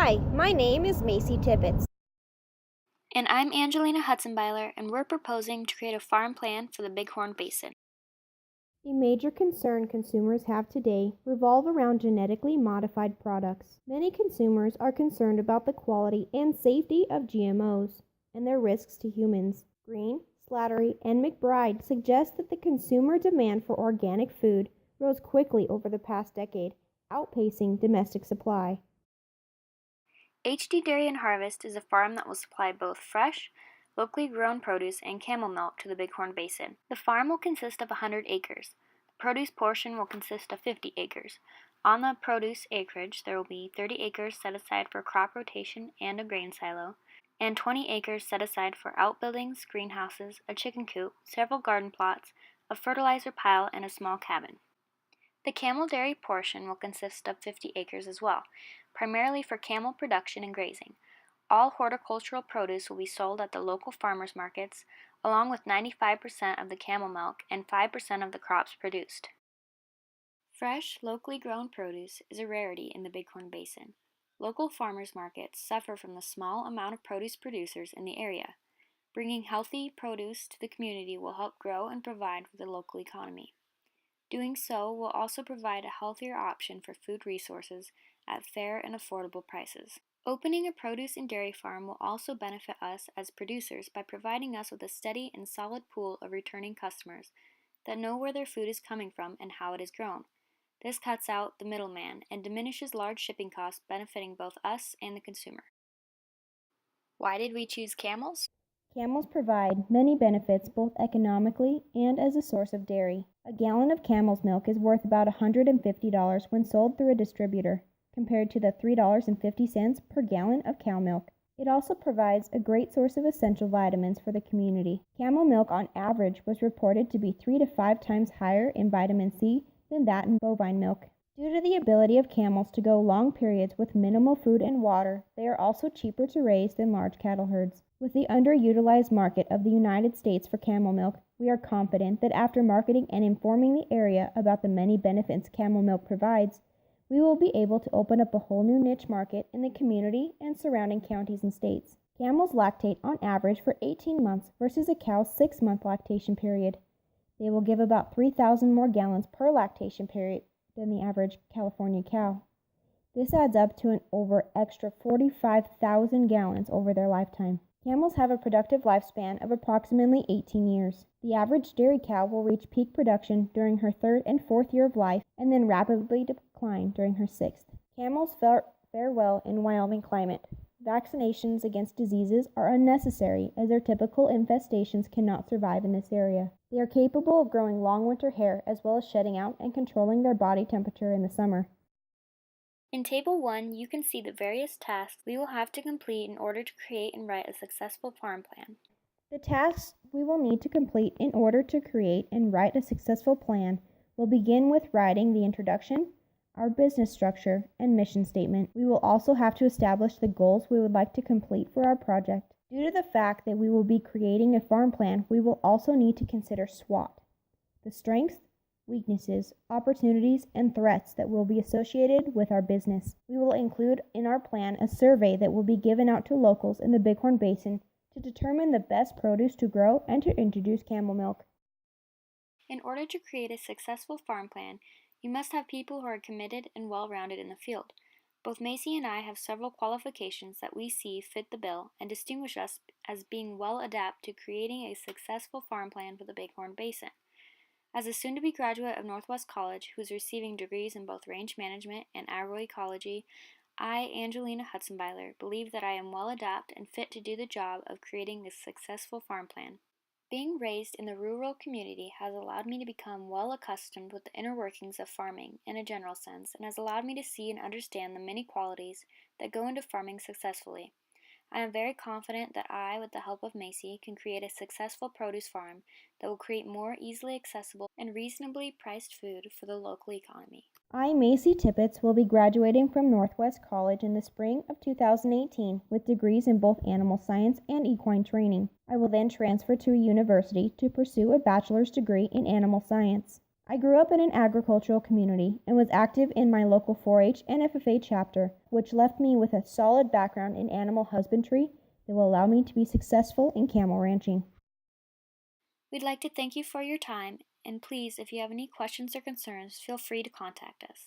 Hi, my name is Macy Tippetts. And I'm Angelina Hutzenbiler, and we're proposing to create a farm plan for the Bighorn Basin. A major concern consumers have today revolve around genetically modified products. Many consumers are concerned about the quality and safety of GMOs and their risks to humans. Green, Slattery, and McBride suggest that the consumer demand for organic food rose quickly over the past decade, outpacing domestic supply. HD Dairy and Harvest is a farm that will supply both fresh, locally grown produce and camel milk to the Bighorn Basin. The farm will consist of 100 acres. The produce portion will consist of 50 acres. On the produce acreage, there will be 30 acres set aside for crop rotation and a grain silo, and 20 acres set aside for outbuildings, greenhouses, a chicken coop, several garden plots, a fertilizer pile, and a small cabin. The camel dairy portion will consist of 50 acres as well, primarily for camel production and grazing. All horticultural produce will be sold at the local farmers markets, along with 95% of the camel milk and 5% of the crops produced. Fresh, locally grown produce is a rarity in the Bighorn Basin. Local farmers markets suffer from the small amount of produce producers in the area. Bringing healthy produce to the community will help grow and provide for the local economy. Doing so will also provide a healthier option for food resources at fair and affordable prices. Opening a produce and dairy farm will also benefit us as producers by providing us with a steady and solid pool of returning customers that know where their food is coming from and how it is grown. This cuts out the middleman and diminishes large shipping costs, benefiting both us and the consumer. Why did we choose camels? Camels provide many benefits both economically and as a source of dairy. A gallon of camel's milk is worth about $150 when sold through a distributor, compared to the $3.50 per gallon of cow milk. It also provides a great source of essential vitamins for the community. Camel milk on average was reported to be 3 to 5 times higher in vitamin C than that in bovine milk. Due to the ability of camels to go long periods with minimal food and water, they are also cheaper to raise than large cattle herds. With the underutilized market of the United States for camel milk, we are confident that after marketing and informing the area about the many benefits camel milk provides, we will be able to open up a whole new niche market in the community and surrounding counties and states. Camels lactate on average for 18 months versus a cow's 6-month lactation period. They will give about 3,000 more gallons per lactation period than the average California cow. This adds up to an over extra 45,000 gallons over their lifetime. Camels have a productive lifespan of approximately 18 years. The average dairy cow will reach peak production during her 3rd and 4th year of life and then rapidly decline during her 6th. Camels fare well in Wyoming climate. Vaccinations against diseases are unnecessary as their typical infestations cannot survive in this area. They are capable of growing long winter hair as well as shedding out and controlling their body temperature in the summer. In Table 1, you can see the various tasks we will have to complete in order to create and write a successful farm plan. The tasks we will need to complete in order to create and write a successful plan will begin with writing the introduction, our business structure, and mission statement. We will also have to establish the goals we would like to complete for our project. Due to the fact that we will be creating a farm plan, we will also need to consider SWOT, the strengths, weaknesses, opportunities, and threats that will be associated with our business. We will include in our plan a survey that will be given out to locals in the Bighorn Basin to determine the best produce to grow and to introduce camel milk. In order to create a successful farm plan, you must have people who are committed and well-rounded in the field. Both Macy and I have several qualifications that we see fit the bill and distinguish us as being well adapted to creating a successful farm plan for the Bighorn Basin. As a soon-to-be graduate of Northwest College who is receiving degrees in both range management and agroecology, I, Angelina Hutzenbiler, believe that I am well adapted and fit to do the job of creating a successful farm plan. Being raised in the rural community has allowed me to become well accustomed with the inner workings of farming in a general sense and has allowed me to see and understand the many qualities that go into farming successfully. I am very confident that I, with the help of Macy, can create a successful produce farm that will create more easily accessible and reasonably priced food for the local economy. I, Macy Tippetts, will be graduating from Northwest College in the spring of 2018 with degrees in both animal science and equine training. I will then transfer to a university to pursue a bachelor's degree in animal science. I grew up in an agricultural community and was active in my local 4-H and FFA chapter, which left me with a solid background in animal husbandry that will allow me to be successful in camel ranching. We'd like to thank you for your time, and please, if you have any questions or concerns, feel free to contact us.